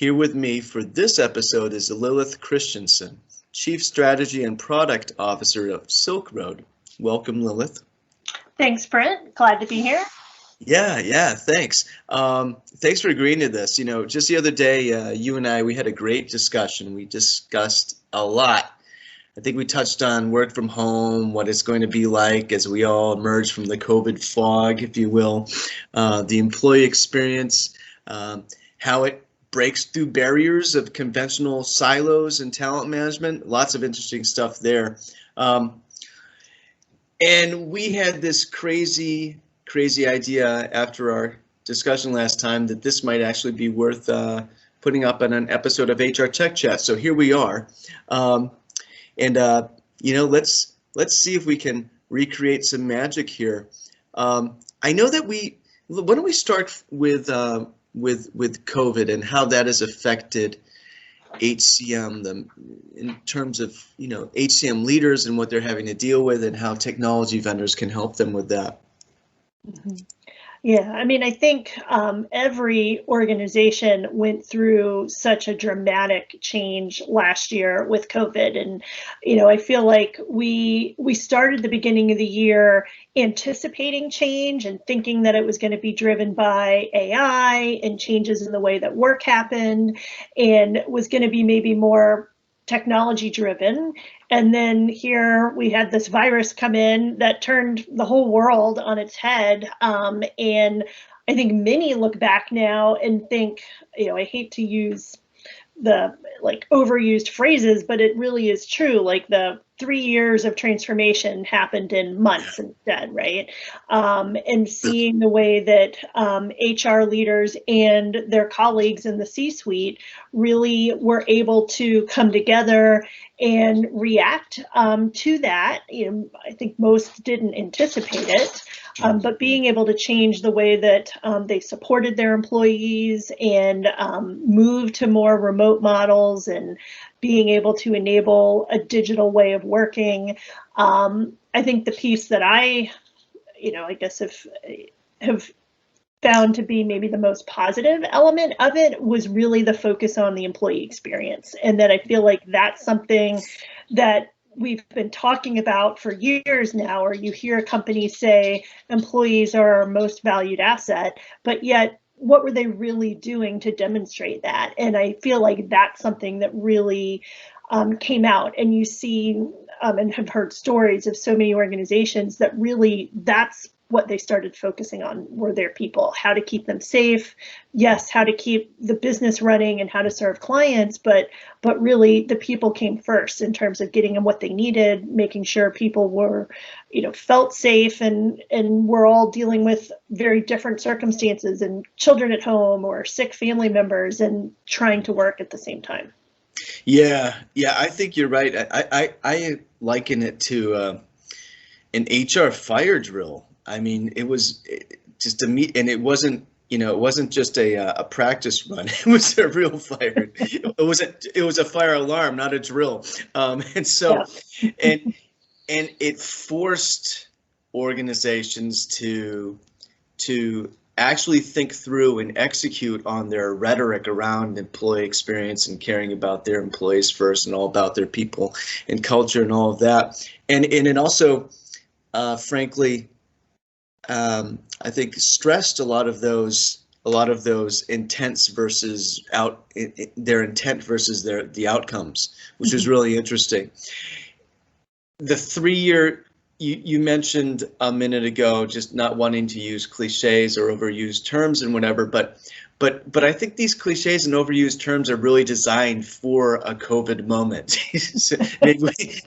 Here with me for this episode is Lilith Christiansen, Chief Strategy and Product Officer of SilkRoad. Welcome, Lilith. Thanks, Brent. Glad to be here. Yeah, thanks. Thanks for agreeing to this. You know, just the other day, you and I, we had a great discussion. We discussed a lot. I think we touched on work from home, what it's going to be like as we all emerge from the COVID fog, if you will, the employee experience, how it breaks through barriers of conventional silos and talent management. Lots of interesting stuff there. And we had this crazy idea after our discussion last time that this might actually be worth putting up on an episode of HR Tech Chat. So here we are. You know, let's see if we can recreate some magic here. I know that why don't we start with COVID and how that has affected HCM, in terms of, you know, HCM leaders and what they're having to deal with and how technology vendors can help them with that. Mm-hmm. Yeah, I mean, I think every organization went through such a dramatic change last year with COVID. And, you know, I feel like we started the beginning of the year anticipating change and thinking that it was going to be driven by AI and changes in the way that work happened and was going to be maybe more technology driven. And then here we had this virus come in that turned the whole world on its head. And I think many look back now and think, you know, I hate to use the overused phrases, but it really is true. Like the 3 years of transformation happened in months instead, right? And seeing the way that HR leaders and their colleagues in the C-suite really were able to come together and react to that. You know, I think most didn't anticipate it, but being able to change the way that they supported their employees and move to more remote models and being able to enable a digital way of working. I think the piece that I guess have found to be maybe the most positive element of it was really the focus on the employee experience. And that I feel like that's something that we've been talking about for years now, or you hear companies say employees are our most valued asset, but yet what were they really doing to demonstrate that? And I feel like that's something that really came out, and you see and have heard stories of so many organizations that really that's what they started focusing on were their people, how to keep them safe. Yes, how to keep the business running and how to serve clients, but really the people came first in terms of getting them what they needed, making sure people were, you know, felt safe, and we're all dealing with very different circumstances and children at home or sick family members and trying to work at the same time. Yeah, I think you're right. I liken it to an HR fire drill. I mean, it was just a meet, and it wasn't, you know, it wasn't just a practice run. It was a real fire. It was a fire alarm, not a drill. And so, yeah. and it forced organizations to actually think through and execute on their rhetoric around employee experience and caring about their employees first and all about their people and culture and all of that. And it also, frankly, I think stressed a lot of those intents versus their intent versus the outcomes, which was really interesting. The 3-year you mentioned a minute ago, just not wanting to use cliches or overused terms and whatever, but I think these cliches and overused terms are really designed for a COVID moment,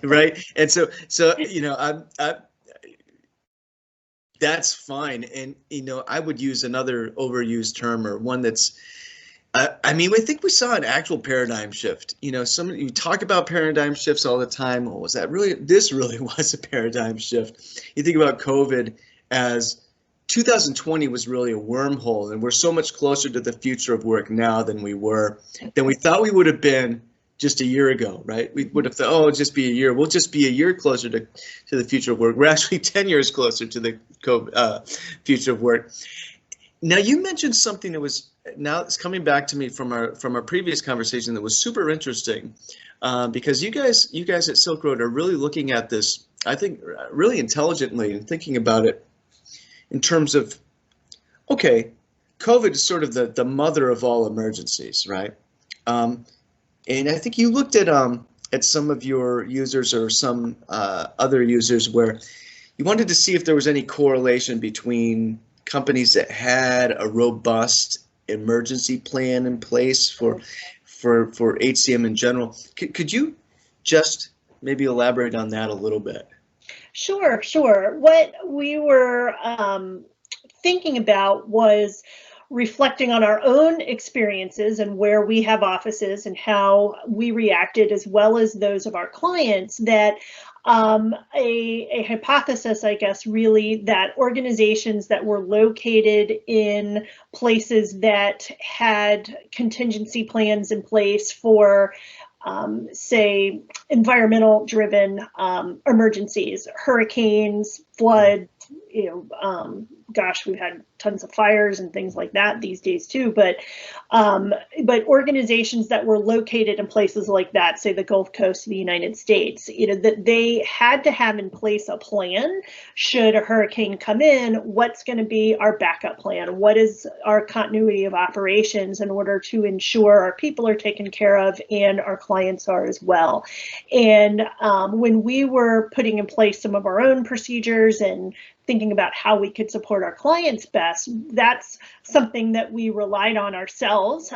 right? And so you know, that's fine. And, you know, I would use another overused term, or one that's, I mean, I think we saw an actual paradigm shift. You know, you talk about paradigm shifts all the time. Oh, was that really, this really was a paradigm shift. You think about COVID as 2020 was really a wormhole, and we're so much closer to the future of work now than we thought we would have been just a year ago, right? We would have thought, oh, it'll just be a year. We'll just be a year closer to the future of work. We're actually 10 years closer to the future of work. Now, you mentioned something that was now it's coming back to me from our previous conversation that was super interesting, because you guys at SilkRoad are really looking at this, I think, really intelligently and thinking about it in terms of, okay, COVID is sort of the mother of all emergencies, right? And I think you looked at some of your users or some other users where you wanted to see if there was any correlation between companies that had a robust emergency plan in place for HCM in general. Could you just maybe elaborate on that a little bit? Sure, sure. What we were thinking about was reflecting on our own experiences and where we have offices and how we reacted, as well as those of our clients, that a hypothesis, I guess, really, that organizations that were located in places that had contingency plans in place for say, environmental driven emergencies, hurricanes, flood, gosh, we've had tons of fires and things like that these days too, but organizations that were located in places like that, say the Gulf Coast of the United States, that they had to have in place a plan should a hurricane come in. What's going to be our backup plan? What is our continuity of operations in order to ensure our people are taken care of and our clients are as well? And when we were putting in place some of our own procedures and thinking about how we could support our clients best, that's something that we relied on ourselves,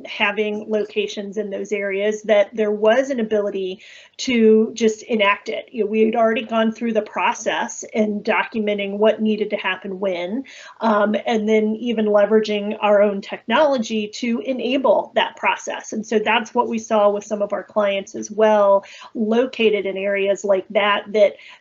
having locations in those areas, that there was an ability to just enact it. We had already gone through the process and documenting what needed to happen when, and then even leveraging our own technology to enable that process. And so that's what we saw with some of our clients as well, located in areas like that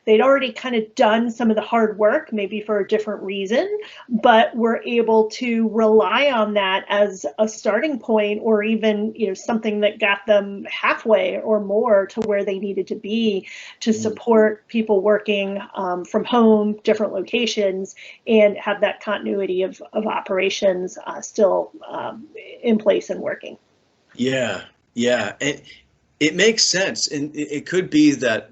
they'd already kind of done some of the hard work, maybe for a different reason, but were able to rely on that as a starting point, or even something that got them halfway or more to where they needed to be to support people working from home, different locations, and have that continuity of operations still in place and working. Yeah, it makes sense, and it could be that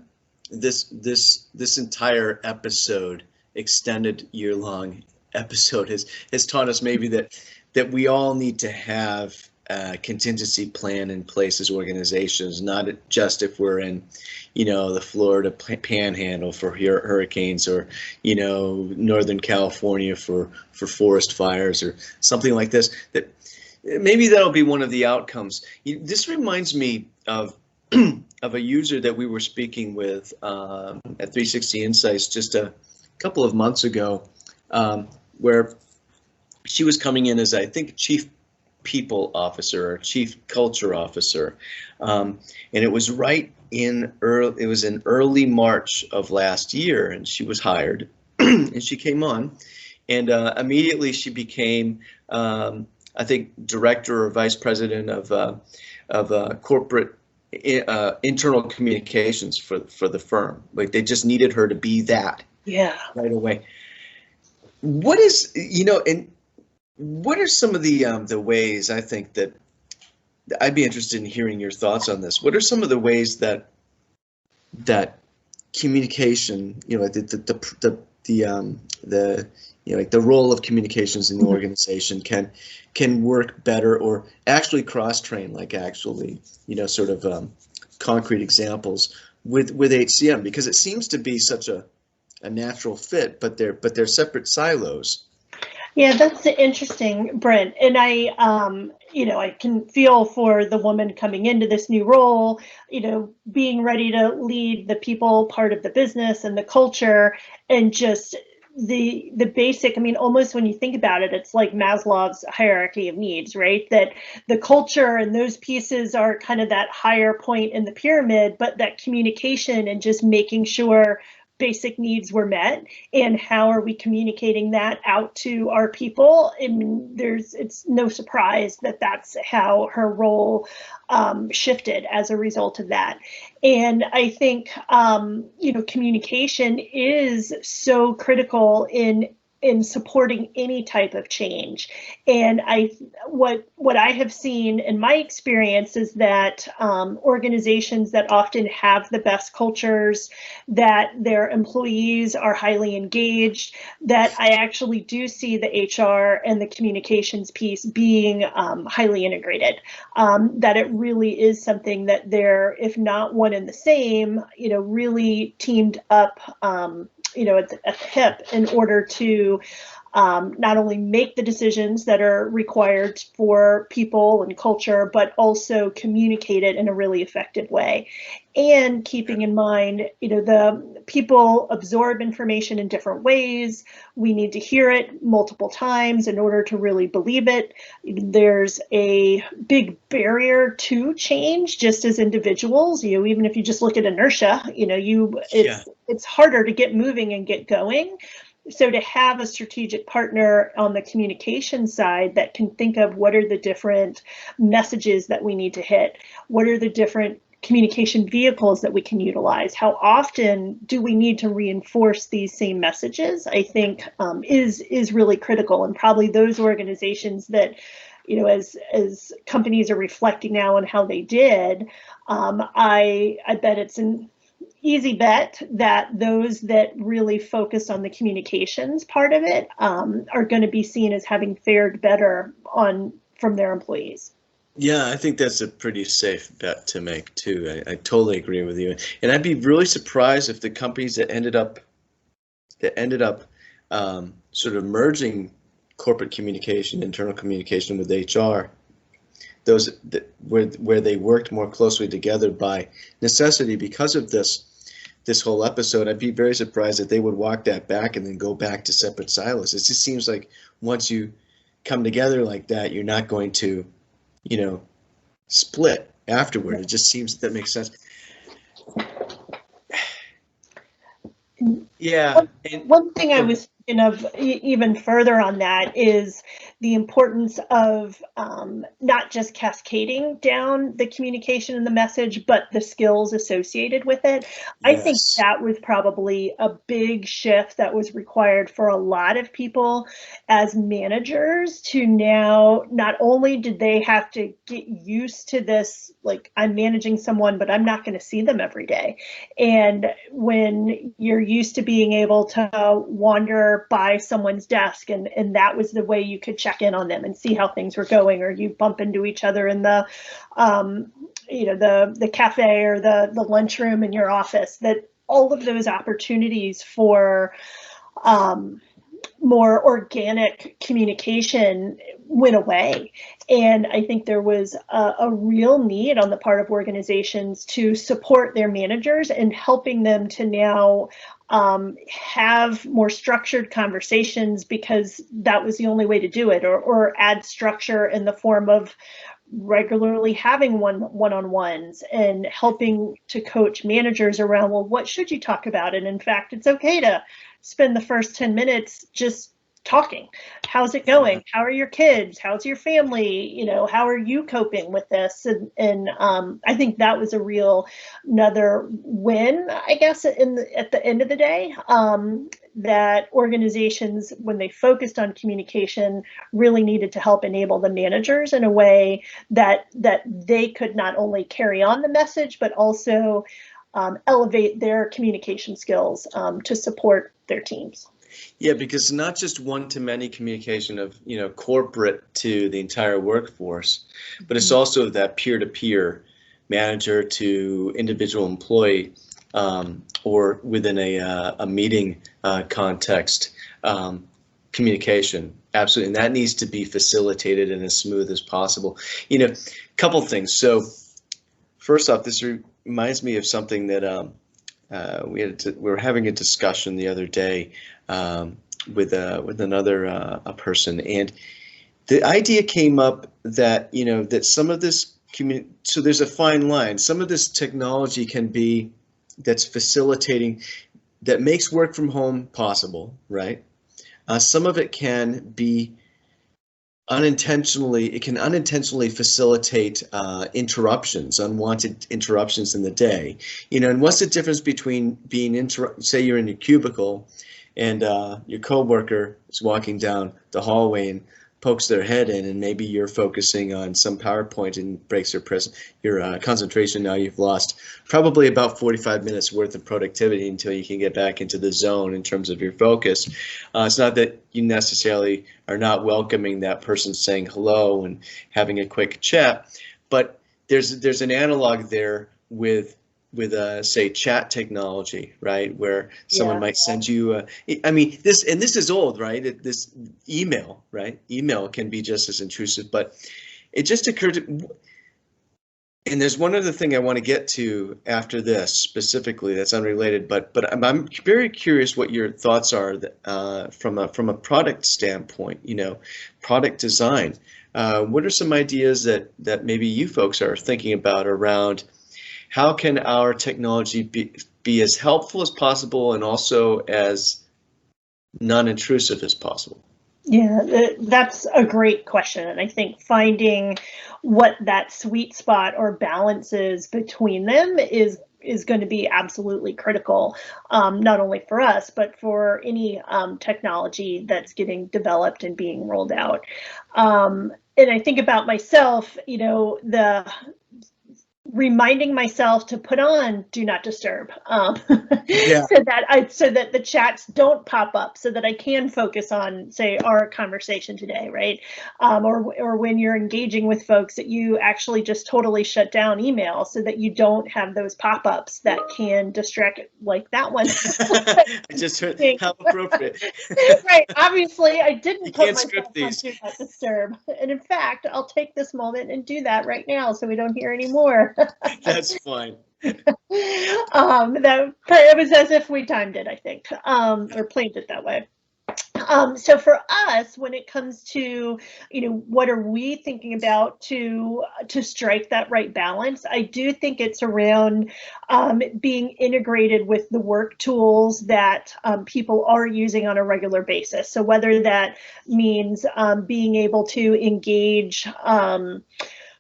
this entire episode, extended year-long episode, has taught us maybe that we all need to have a contingency plan in place as organizations, not just if we're in, the Florida panhandle for hurricanes, or, Northern California for forest fires or something like this. That maybe that'll be one of the outcomes. This reminds me of a user that we were speaking with at 360 Insights just a couple of months ago, where she was coming in as, I think, chief people officer or chief culture officer, and it was in early March of last year, and she was hired, and she came on, and immediately she became, I think, director or vice president of corporate internal communications for the firm. Like, they just needed her to be that. Yeah. Right away. What is, and what are some of the ways, I think, that I'd be interested in hearing your thoughts on this? What are some of the ways that communication, like the role of communications in the organization can work better, or actually cross-train, like actually, sort of concrete examples with HCM, because it seems to be such a natural fit, but they're separate silos. Yeah, that's interesting, Brent. And I can feel for the woman coming into this new role, being ready to lead the people part of the business and the culture, and just the basic, almost when you think about it, it's like Maslow's hierarchy of needs, right? That the culture and those pieces are kind of that higher point in the pyramid, but that communication and just making sure basic needs were met, and how are we communicating that out to our people? It's no surprise that that's how her role shifted as a result of that. And I think communication is so critical in in supporting any type of change. And what I have seen in my experience is that organizations that often have the best cultures, that their employees are highly engaged, that I actually do see the HR and the communications piece being highly integrated, that it really is something that they're, if not one and the same, really teamed up, at the hip in order to not only make the decisions that are required for people and culture, but also communicate it in a really effective way. And keeping in mind, the people absorb information in different ways. We need to hear it multiple times in order to really believe it. There's a big barrier to change just as individuals. Even if you just look at inertia, it's harder to get moving and get going. So to have a strategic partner on the communication side that can think of what are the different messages that we need to hit, what are the different communication vehicles that we can utilize, how often do we need to reinforce these same messages, I think is really critical. And probably those organizations that, as companies are reflecting now on how they did, I bet it's an easy bet that those that really focus on the communications part of it are going to be seen as having fared better from their employees. Yeah, I think that's a pretty safe bet to make too. I totally agree with you. And I'd be really surprised if the companies that ended up sort of merging corporate communication, internal communication with HR, those where they worked more closely together by necessity because of this whole episode, I'd be very surprised that they would walk that back and then go back to separate silos. It just seems like once you come together like that, you're not going to, split afterward. It just seems that makes sense. Yeah. One thing I was thinking of even further on that is the importance of not just cascading down the communication and the message, but the skills associated with it. Yes. I think that was probably a big shift that was required for a lot of people as managers to now, not only did they have to get used to this, like I'm managing someone, but I'm not going to see them every day. And when you're used to being able to wander by someone's desk and that was the way you could check in on them and see how things were going, or you bump into each other in the the cafe or the lunchroom in your office, that all of those opportunities for more organic communication went away. And I think there was a real need on the part of organizations to support their managers and helping them to now have more structured conversations, because that was the only way to do it, or add structure in the form of regularly having one-on-ones and helping to coach managers around, well, what should you talk about? And in fact, it's okay to spend the first 10 minutes just talking. How's it going? How are your kids? How's your family? How are you coping with this? And I think that was a real another win, I guess, at the end of the day, that organizations, when they focused on communication, really needed to help enable the managers in a way that they could not only carry on the message, but also elevate their communication skills to support their teams. Yeah, because not just one-to-many communication of, corporate to the entire workforce, but it's also that peer-to-peer, manager to individual employee, or within a meeting context, communication. Absolutely, and that needs to be facilitated and as smooth as possible. Couple things. So first off, this reminds me of something that we were having a discussion the other day with another a person, and the idea came up that that some of this so there's a fine line. Some of this technology can be that's facilitating, that makes work from home possible, right? Some of it can be unintentionally facilitate interruptions, unwanted interruptions in the day. And what's the difference between being say you're in a cubicle and your coworker is walking down the hallway and pokes their head in, and maybe you're focusing on some PowerPoint and breaks your concentration. Now you've lost probably about 45 minutes worth of productivity until you can get back into the zone in terms of your focus. It's not that you necessarily are not welcoming that person saying hello and having a quick chat, but there's an analog there with say chat technology, right? Where someone might send you I mean, this is old, right? This email, right? Email can be just as intrusive, but it just occurred to, and there's one other thing I want to get to after this specifically that's unrelated, but I'm very curious what your thoughts are from a product standpoint, product design. What are some ideas that maybe you folks are thinking about around how can our technology be as helpful as possible and also as non-intrusive as possible? Yeah, that's a great question. And I think finding what that sweet spot or balance is between them is going to be absolutely critical, not only for us, but for any technology that's getting developed and being rolled out. And I think about myself, the reminding myself to put on do not disturb, Yeah. so that the chats don't pop up, so that I can focus on, say, our conversation today, right? Or when you're engaging with folks, that you actually just totally shut down email so that you don't have those pop-ups that can distract, like that one. I just heard how appropriate. Right. Obviously, I didn't put myself on these. do not disturb. And in fact, I'll take this moment and do that right now so we don't hear any more. That's fine. It was as if we timed it, I think, or planned it that way. So for us, when it comes to, what are we thinking about to strike that right balance, I do think it's around being integrated with the work tools that people are using on a regular basis. So whether that means being able to engage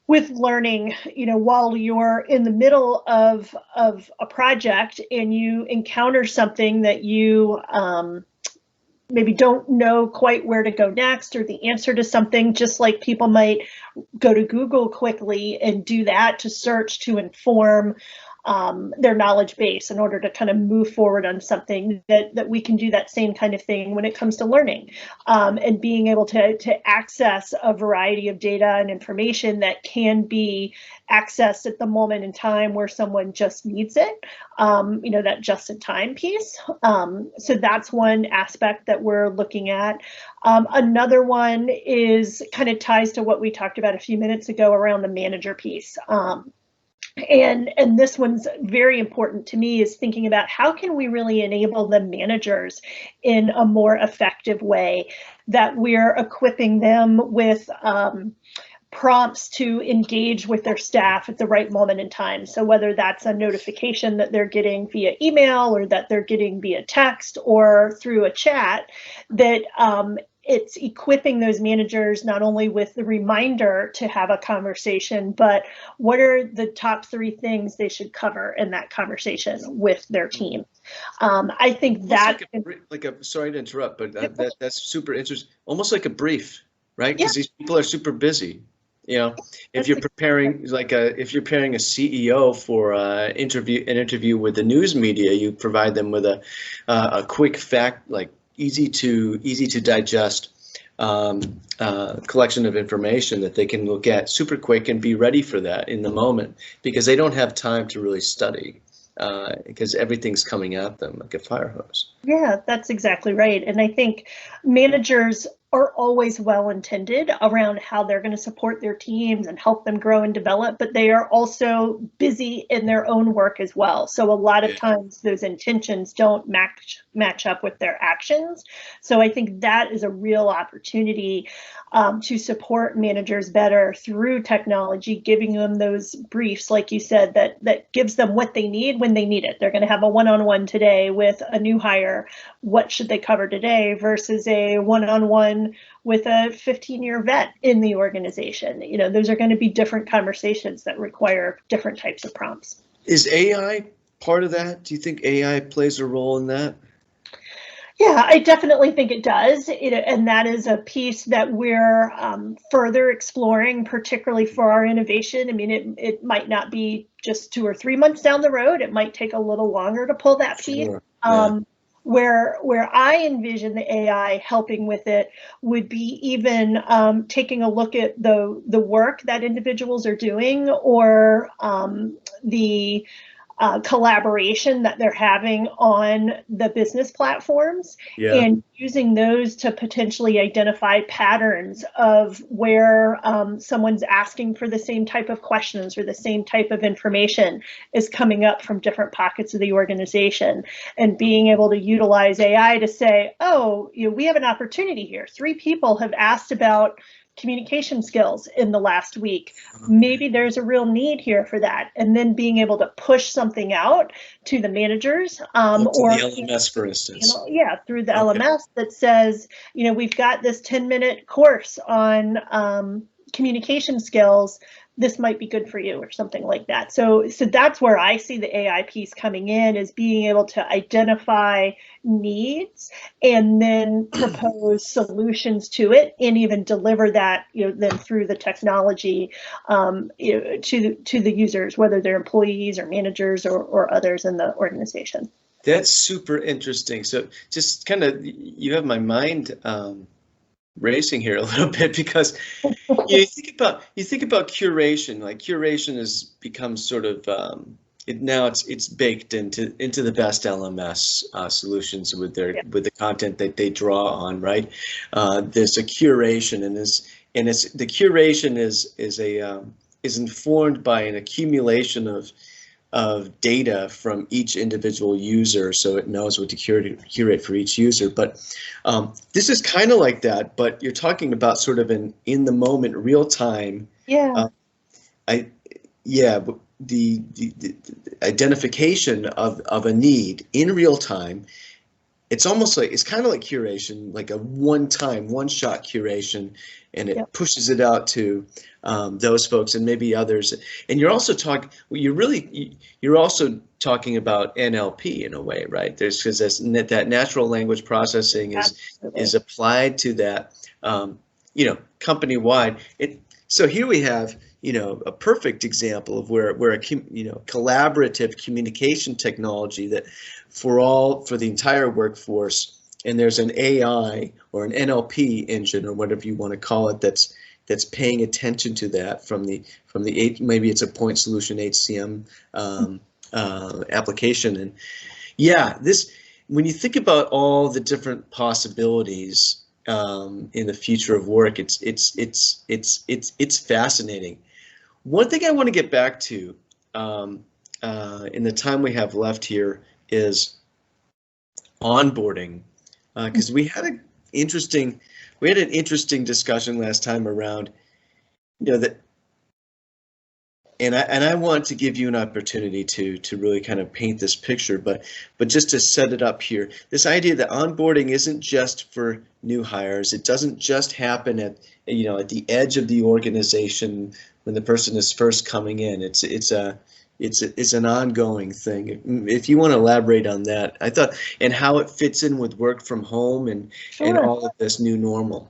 with learning, while you're in the middle of a project and you encounter something that you maybe don't know quite where to go next, or the answer to something, just like people might go to Google quickly and do that to search to inform their knowledge base in order to kind of move forward on something, that we can do that same kind of thing when it comes to learning, and being able to access a variety of data and information that can be accessed at the moment in time where someone just needs it, that just-in-time piece. So that's one aspect that we're looking at. Another one is kind of ties to what we talked about a few minutes ago around the manager piece. And this one's very important to me, is thinking about how can we really enable the managers in a more effective way, that we're equipping them with prompts to engage with their staff at the right moment in time. So whether that's a notification that they're getting via email, or that they're getting via text or through a chat, that it's equipping those managers not only with the reminder to have a conversation, but what are the top 3 things they should cover in that conversation with their team. I think that sorry to interrupt, but that's super interesting. Almost like a brief, right? Because these people are super busy. If you're preparing if you're preparing a CEO for an interview with the news media, you provide them with a quick fact, like easy to digest collection of information that they can look at super quick and be ready for that in the moment, because they don't have time to really study, because everything's coming at them like a fire hose. Yeah, that's exactly right. And I think managers are always well-intended around how they're going to support their teams and help them grow and develop, but they are also busy in their own work as well. So a lot of times those intentions don't match up with their actions. So I think that is a real opportunity to support managers better through technology, giving them those briefs, like you said, that gives them what they need when they need it. They're going to have a one-on-one today with a new hire. What should they cover today versus a one-on-one with a 15-year vet in the organization? Those are going to be different conversations that require different types of prompts. Is AI part of that? Do you think AI plays a role in that? Yeah, I definitely think it does. And that is a piece that we're further exploring, particularly for our innovation. I mean, it might not be just 2 or 3 months down the road. It might take a little longer to pull that piece. Sure. Yeah. Where I envision the AI helping with it would be even taking a look at the work that individuals are doing, or the collaboration that they're having on the business platforms, Yeah. and using those to potentially identify patterns of where someone's asking for the same type of questions or the same type of information is coming up from different pockets of the organization, and being able to utilize AI to say, oh, we have an opportunity here. 3 people have asked about communication skills in the last week. Maybe there's a real need here for that. And then being able to push something out to the managers, To or the LMS, for instance. yeah, through the Okay. LMS that says, we've got this 10-minute course on communication skills. This might be good for you, or something like that. So that's where I see the AI piece coming in, is being able to identify needs and then propose solutions to it, and even deliver that, then through the technology, to the users, whether they're employees or managers or others in the organization. That's super interesting. So just kind of, you have my mind racing here a little bit, because you think about curation. Like, curation has become sort of now it's baked into the best LMS solutions with the content that they draw on, right? There's a curation, and the curation is informed by an accumulation of data from each individual user, so it knows what to curate for each user. But this is kind of like that, but you're talking about sort of an in the moment, real time. Yeah. The identification of a need in real time. It's almost like, it's kind of like curation, like a one-shot curation, and it pushes it out to those folks and maybe others. And you're also talking about NLP in a way, right? There's, because that natural language processing is applied to that, company-wide. So here we have, a perfect example of where a collaborative communication technology that for the entire workforce, and there's an AI or an NLP engine, or whatever you want to call it, that's paying attention to that from the maybe it's a point solution HCM application. And when you think about all the different possibilities in the future of work, it's fascinating. One thing I want to get back to in the time we have left here is onboarding, because we had an interesting discussion last time around, that, and I want to give you an opportunity to really kind of paint this picture, but just to set it up here, this idea that onboarding isn't just for new hires. It doesn't just happen at the edge of the organization when the person is first coming in. It's an ongoing thing. If you want to elaborate on that, I thought, and how it fits in with work from home and all of this new normal.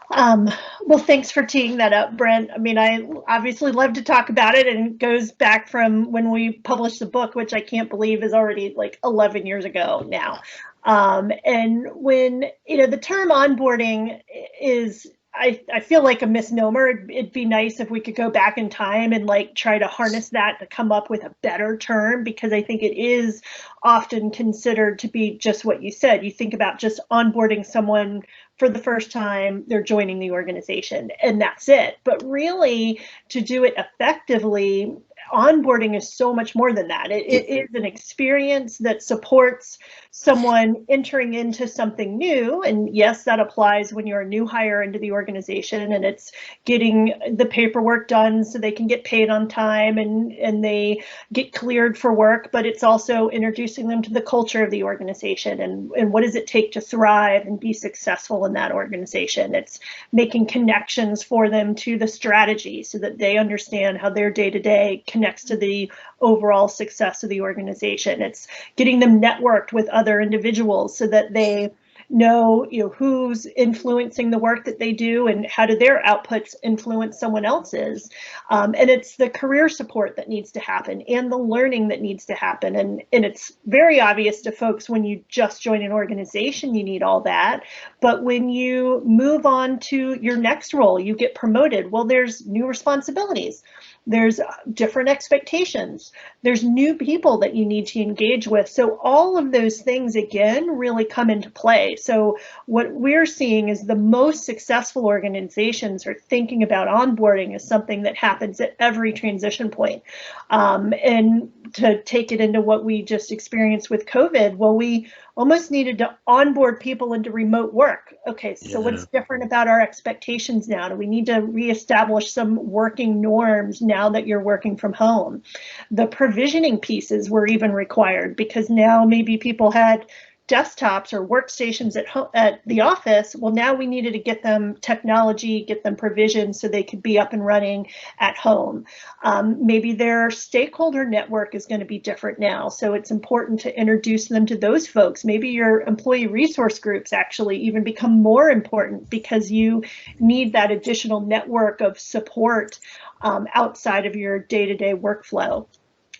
Well, thanks for teeing that up, Brent. I mean, I obviously love to talk about it, and it goes back from when we published the book, which I can't believe is already like 11 years ago now. And when, the term onboarding is, I feel like a misnomer. It'd be nice if we could go back in time and try to harness that to come up with a better term, because I think it is often considered to be just what you said. You think about just onboarding someone for the first time, they're joining the organization, and that's it. But really, to do it effectively, onboarding is so much more than that. It is an experience that supports someone entering into something new. And yes, that applies when you're a new hire into the organization, and it's getting the paperwork done so they can get paid on time and they get cleared for work. But it's also introducing them to the culture of the organization, and what does it take to thrive and be successful in that organization. It's making connections for them to the strategy so that they understand how their day-to-day connects to the overall success of the organization. It's getting them networked with other individuals so that they know, who's influencing the work that they do and how do their outputs influence someone else's. And it's the career support that needs to happen and the learning that needs to happen. And it's very obvious to folks when you just join an organization, you need all that. But when you move on to your next role, you get promoted, well, there's new responsibilities. There's different expectations. There's new people that you need to engage with. So all of those things, again, really come into play. So what we're seeing is the most successful organizations are thinking about onboarding as something that happens at every transition point. And to take it into what we just experienced with COVID, well, we almost needed to onboard people into remote work. Okay, so what's different about our expectations now? Do we need to reestablish some working norms now that you're working from home? The provisioning pieces were even required because now maybe people had desktops or workstations at the office. Well, now we needed to get them technology, get them provisioned so they could be up and running at home. Maybe their stakeholder network is going to be different now. So it's important to introduce them to those folks. Maybe your employee resource groups actually even become more important because you need that additional network of support outside of your day-to-day workflow.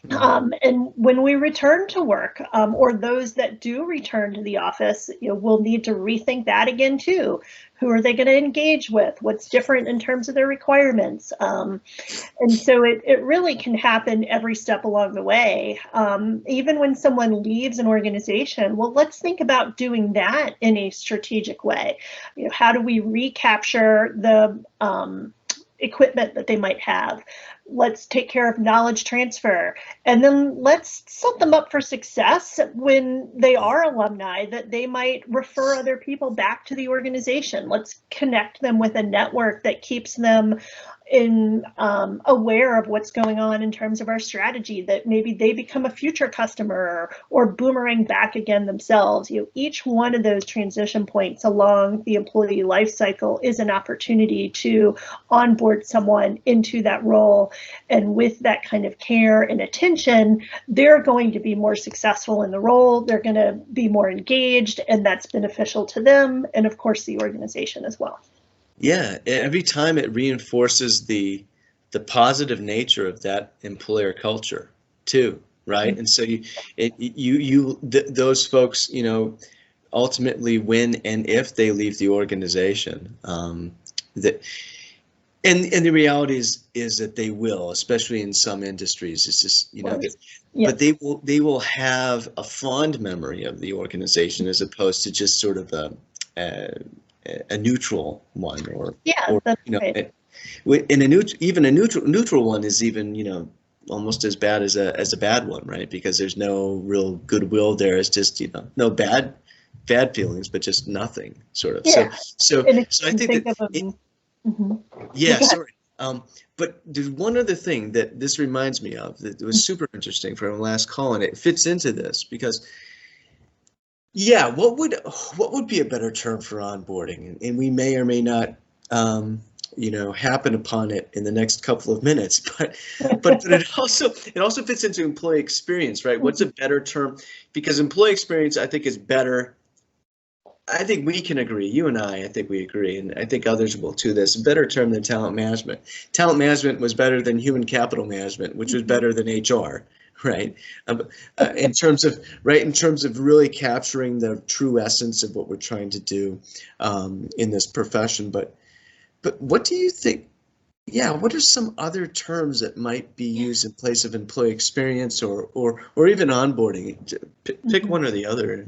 And when we return to work, or those that do return to the office, we'll need to rethink that again too. Who are they going to engage with? What's different in terms of their requirements? And so it really can happen every step along the way. Even when someone leaves an organization, well, let's think about doing that in a strategic way. How do we recapture the equipment that they might have? Let's take care of knowledge transfer, and then let's set them up for success when they are alumni, that they might refer other people back to the organization. Let's connect them with a network that keeps them aware of what's going on in terms of our strategy, that maybe they become a future customer or boomerang back again themselves. Each one of those transition points along the employee life cycle is an opportunity to onboard someone into that role. And with that kind of care and attention, they're going to be more successful in the role. They're going to be more engaged, and that's beneficial to them and, of course, the organization as well. Yeah, every time it reinforces the positive nature of that employer culture too, right? Mm-hmm. And so those folks, ultimately when and if they leave the organization, and the reality is that they will, especially in some industries. It's just but they will have a fond memory of the organization as opposed to just sort of a neutral one, or that's right. Even a neutral one is even almost as bad as a bad one, right? Because there's no real goodwill there. It's just no bad feelings, but just nothing, sort of. Yeah. So I think that yeah, sorry. But there's one other thing that this reminds me of that was super interesting from the last call, and it fits into this because. Yeah, what would be a better term for onboarding? And we may or may not, happen upon it in the next couple of minutes. But it also fits into employee experience, right? What's a better term? Because employee experience, I think, is better. I think we can agree. You and I think we agree, and I think others will too. This a better term than talent management. Talent management was better than human capital management, which was better than HR. Right, in terms of really capturing the true essence of what we're trying to do in this profession. But what do you think? Yeah, what are some other terms that might be used in place of employee experience or even onboarding? Pick one or the other.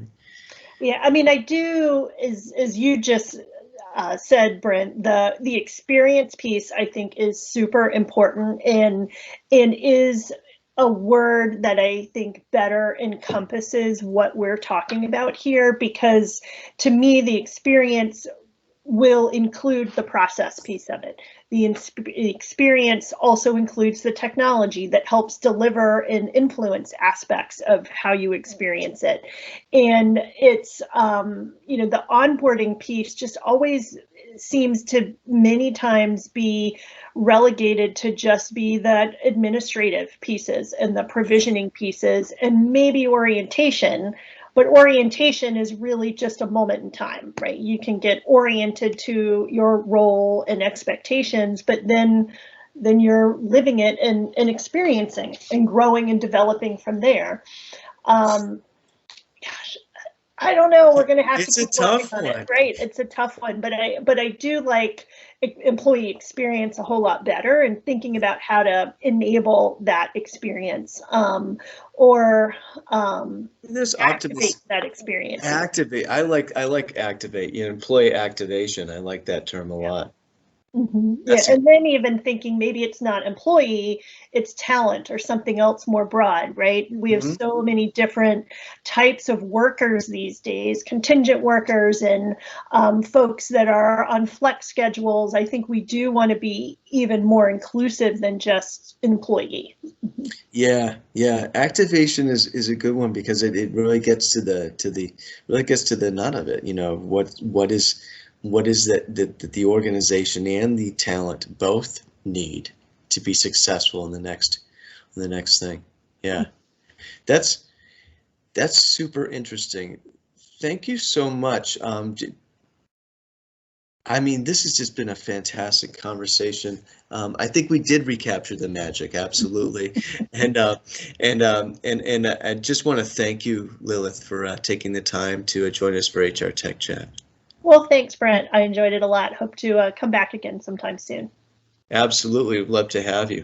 Yeah, I mean, I do, as you just said, Brent, the experience piece I think is super important and is a word that I think better encompasses what we're talking about here, because to me, the experience will include the process piece of it. The experience also includes the technology that helps deliver and influence aspects of how you experience it. And it's, the onboarding piece just always seems to many times be relegated to just be that administrative pieces and the provisioning pieces and maybe orientation. But orientation is really just a moment in time, right? You can get oriented to your role and expectations, but then you're living it and experiencing and growing and developing from there. Gosh, I don't know. We're going to have It's to a keep working tough on one. it, right? It's a tough one, but I do like employee experience a whole lot better, and thinking about how to enable that experience, or There's activate optimism. that experience. Activate. I like activate. You know, employee activation. I like that term a lot. Yeah, and then even thinking maybe it's not employee, it's talent or something else more broad, right? We have so many different types of workers these days, contingent workers and folks that are on flex schedules. I think we do want to be even more inclusive than just employee. Yeah, yeah. Activation is a good one because it really gets to the nut of it. You know, what is that the organization and the talent both need to be successful in the next thing. Yeah. That's super interesting. Thank you so much. I mean, this has just been a fantastic conversation. I think we did recapture the magic, absolutely. And I just want to thank you, Lilith, for taking the time to join us for HR Tech Chat. Well, thanks, Brent. I enjoyed it a lot. Hope to come back again sometime soon. Absolutely, would love to have you.